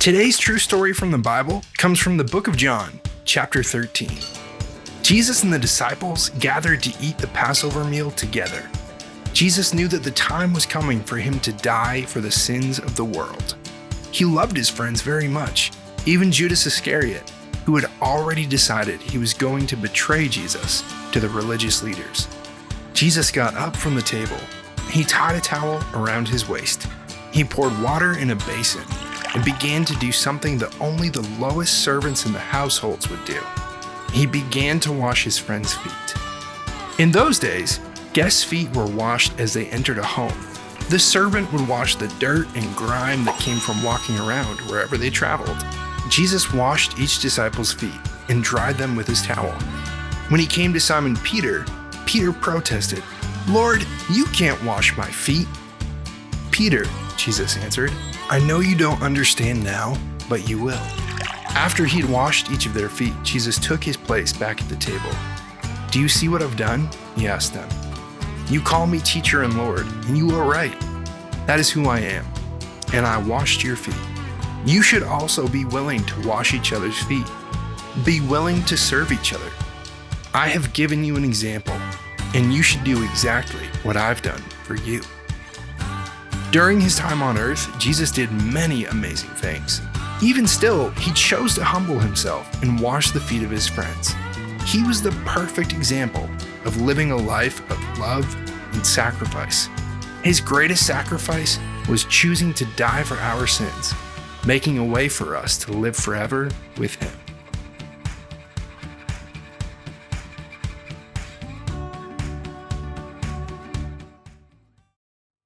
Today's true story from the Bible comes from the book of John, chapter 13. Jesus and the disciples gathered to eat the Passover meal together. Jesus knew that the time was coming for him to die for the sins of the world. He loved his friends very much, even Judas Iscariot, who had already decided he was going to betray Jesus to the religious leaders. Jesus got up from the table. He tied a towel around his waist. He poured water in a basin and began to do something that only the lowest servants in the households would do. He began to wash his friends' feet. In those days, guests' feet were washed as they entered a home. The servant would wash the dirt and grime that came from walking around wherever they traveled. Jesus washed each disciple's feet and dried them with his towel. When he came to Simon Peter, Peter protested, "Lord, you can't wash my feet." "Peter," Jesus answered, "I know you don't understand now, but you will." After he'd washed each of their feet, Jesus took his place back at the table. "Do you see what I've done?" he asked them. "You call me teacher and Lord, and you are right. That is who I am, and I washed your feet. You should also be willing to wash each other's feet. Be willing to serve each other. I have given you an example, and you should do exactly what I've done for you." During his time on earth, Jesus did many amazing things. Even still, he chose to humble himself and wash the feet of his friends. He was the perfect example of living a life of love and sacrifice. His greatest sacrifice was choosing to die for our sins, making a way for us to live forever with him.